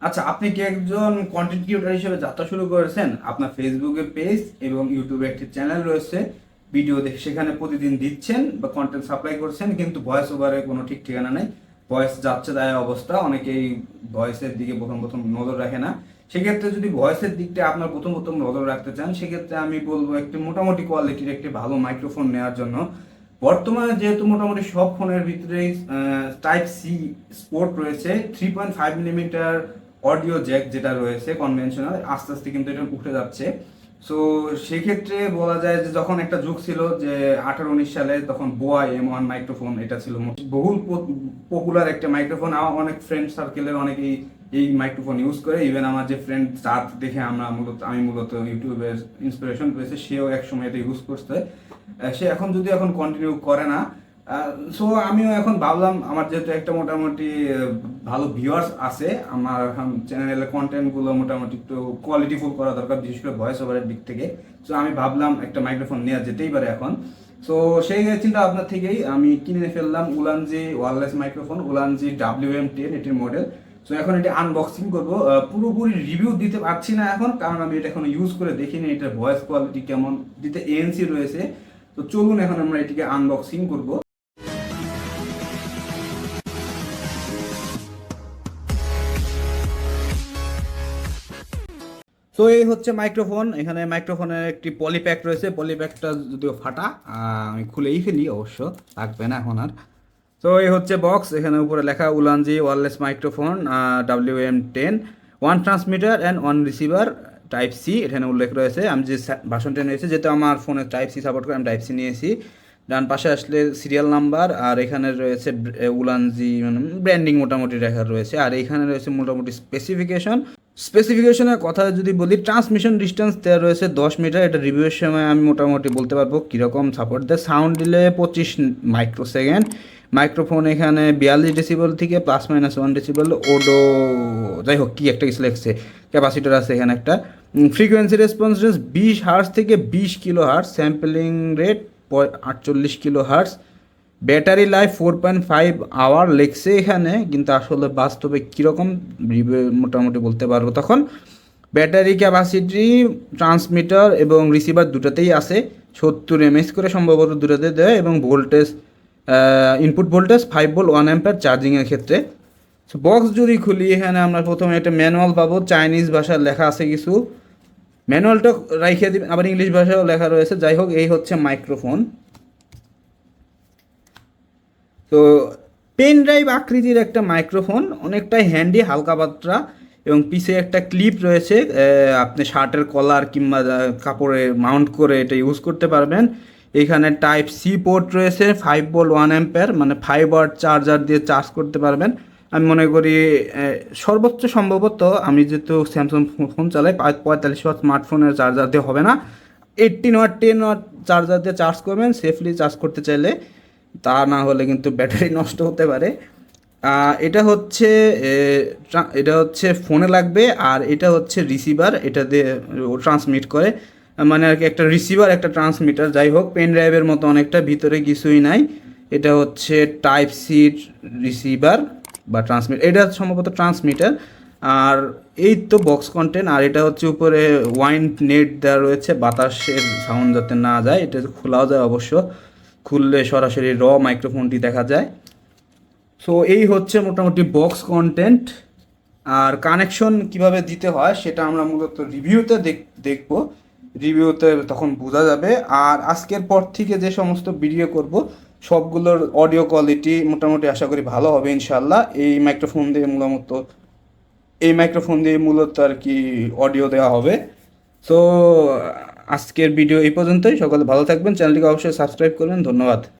আচ্ছা, আপনি কি একজন কন্টেন্ট ক্রিয়েটর হিসেবে যাত্রা শুরু করেছেন? আপনার ফেসবুকে পেজ এবং ইউটিউবে একটি চ্যানেল রয়েছে, ভিডিও দেখে সেখানে প্রতিদিন দিচ্ছেন বা কন্টেন্ট সাপ্লাই করছেন, কিন্তু ভয়েস ওভারে কোনো ঠিক ঠিকানা নেই, ভয়েস যাচ্ছে তাই অবস্থা। অনেকেই ভয়েসের দিকে প্রথম প্রথম নজর রাখে না। সেক্ষেত্রে যদি ভয়েসের দিকটা আপনার প্রথম প্রথম নজর রাখতে চান, সেক্ষেত্রে আমি বলবো একটি মোটামুটি কোয়ালিটির একটি ভালো মাইক্রোফোন নেওয়ার জন্য। বর্তমানে যেহেতু মোটামুটি সব ফোনের ভিতরেই টাইপ সি স্পোর্ট রয়েছে, 3.5 মিলিমিটার অডিও জ্যাক যেটা রয়েছে কনভেনশনাল, আস্তে আস্তে কিন্তু এটা উঠে যাচ্ছে। সো সেক্ষেত্রে বলা যায় যে যখন একটা যুগ ছিল যে 18-19 সালে, তখন বোয়া M1 মাইক্রোফোন এটা ছিল বহুল পপুলার একটা মাইক্রোফোন। আমার অনেক ফ্রেন্ড সার্কেলের অনেকেই এই মাইক্রোফোন ইউজ করে। ইভেন আমার যে ফ্রেন্ড চাঁদ দেখে আমি মূলত ইউটিউবের ইন্সপিরেশন পেয়েছে, সেও এক সময় এটা ইউজ করছে। সে এখন কন্টিনিউ করে না। সো আমিও এখন ভাবলাম, আমার যেহেতু একটা মোটামুটি ভালো ভিউয়ার্স আছে, আমার এখন চ্যানেলের কন্টেন্টগুলো মোটামুটি একটু কোয়ালিটিফুল করা দরকার, বিশেষ করে ভয়েস ওভারের দিক থেকে। সো আমি ভাবলাম একটা মাইক্রোফোন নেওয়া যেতেই পারে এখন। সো সেই চিন্তা আপনার থেকেই আমি কিনে ফেললাম Ulanzi wireless microphone, Ulanzi WM10 এটির মডেল। সো এখন এটি আনবক্সিং করবো। পুরোপুরি রিভিউ দিতে পারছি না এখন, কারণ আমি এটা এখন ইউজ করে দেখিনি এটার ভয়েস কোয়ালিটি কেমন, দিতে ANC রয়েছে। তো চলুন এখন আমরা এটিকে আনবক্সিং করব। তো এই হচ্ছে মাইক্রোফোন। এখানে মাইক্রোফোনের একটি পলিপ্যাক রয়েছে, পলিপ্যাকটা যদিও ফাটা, আমি খুলেই ফেলি, অবশ্য থাকবে না এখন আর। তো এই হচ্ছে বক্স, এখানে উপরে লেখা Ulanzi wireless microphone WM10, one transmitter and one receiver, type C এখানে উল্লেখ রয়েছে। আমি যে ভার্সনটা নিয়েছি, যেটা আমার ফোনে টাইপ সি সাপোর্ট করে, আমি টাইপ সি নিয়েছি। ডান পাশে আসলে সিরিয়াল নাম্বার, আর এখানে রয়েছে উলানজি মানে ব্র্যান্ডিং মোটামুটি লেখা রয়েছে। আর এখানে রয়েছে মোটামুটি স্পেসিফিকেশনের কথা যদি বলি, ট্রান্সমিশন ডিস্টেন্স দেওয়া রয়েছে 10 মিটার। এটা রিভিউয়ের সময় আমি মোটামুটি বলতে পারবো কীরকম সাপোর্ট দেয়। Sound delay 25 microsecond. মাইক্রোফোন এখানে 42 ডেসিবেল থেকে ±1 ডেসিবেল ওডো, যাই হোক কী একটা কিছু লেগছে। ক্যাপাসিটার আছে এখানে একটা। ফ্রিকোয়েন্সি রেসপন্স রেঞ্জ 20 হার্টজ থেকে 20 kilo hertz. Sampling rate 48 kilo hertz. Battery life 4.5 hour লেগছে এখানে, কিন্তু আসলে বাস্তবে কীরকম রিভিউ মোটামুটি বলতে পারবো তখন। ব্যাটারি ক্যাপাসিটি, ট্রান্সমিটার এবং রিসিভার দুটাতেই আছে 70 mAh করে সম্ভবত দুটাতে দেয়, এবং voltage input voltage 5 volt 1 ampere চার্জিংয়ের ক্ষেত্রে। সো বক্স যদি খুলি, এখানে আমরা প্রথমে একটা ম্যানুয়াল পাবো, চাইনিজ ভাষার লেখা আছে কিছু। ম্যানুয়ালটা রাইখে দিবেন, আবার ইংলিশ ভাষাও লেখা রয়েছে। যাই হোক, এই হচ্ছে মাইক্রোফোন। তো পেন ড্রাইভ আকৃতির একটা মাইক্রোফোন, অনেকটাই হ্যান্ডি, হালকা পাতলা, এবং পিছে একটা ক্লিপ রয়েছে। আপনি শার্টের কলার কিংবা কাপড়ে মাউন্ট করে এটা ইউজ করতে পারবেন। এখানে টাইপ সি পোর্ট রয়েছে, 5 ভোল্ট 1 অ্যাম্পিয়ার, মানে 5 ওয়াট চার্জার দিয়ে চার্জ করতে পারবেন। আমি মনে করি সর্বোচ্চ সম্ভবত, আমি যেহেতু স্যামসাং ফোন চালাই, 45 ওয়াট স্মার্টফোনের চার্জার দিয়ে হবে না, 18 ওয়াট 10 ওয়াট চার্জার দিয়ে চার্জ করবেন সেফলি চার্জ করতে চাইলে। তা না হলে কিন্তু ব্যাটারি নষ্ট হতে পারে। এটা হচ্ছে ফোনে লাগবে, আর এটা হচ্ছে রিসিভার, এটা দিয়ে ট্রান্সমিট করে, মানে আর কি একটা রিসিভার একটা ট্রান্সমিটার। যাই হোক, পেন ড্রাইভের মতো অনেকটা, ভিতরে কিছুই নাই। এটা হচ্ছে টাইপ সি রিসিভার বা ট্রান্সমিটার, এটা সম্ভবত ট্রান্সমিটার। আর এই তো বক্স কন্টেন্ট। আর এটা হচ্ছে উপরে ওয়াইন নেট দেওয়া রয়েছে, বাতাসের সাউন্ড যাতে না যায়। এটা খোলাও যায় অবশ্য, খুললে সরাসরি মাইক্রোফোনটি দেখা যায়। সো এই হচ্ছে মোটামুটি বক্স কন্টেন্ট। আর কানেকশন কিভাবে দিতে হয় সেটা আমরা মূলত রিভিউতে দেখব, রিভিউতে তখন বোঝা যাবে। আর আজকের পর থেকে যে সমস্ত ভিডিও করব, সবগুলোর অডিও কোয়ালিটি মোটামুটি আশা করি ভালো হবে ইনশাল্লাহ। এই মাইক্রোফোন দিয়ে মূলত আর কি অডিও দেওয়া হবে। সো আজকের ভিডিও এই পর্যন্তই। সকলে ভালো থাকবেন, চ্যানেলটিকে অবশ্যই সাবস্ক্রাইব করবেন। ধন্যবাদ।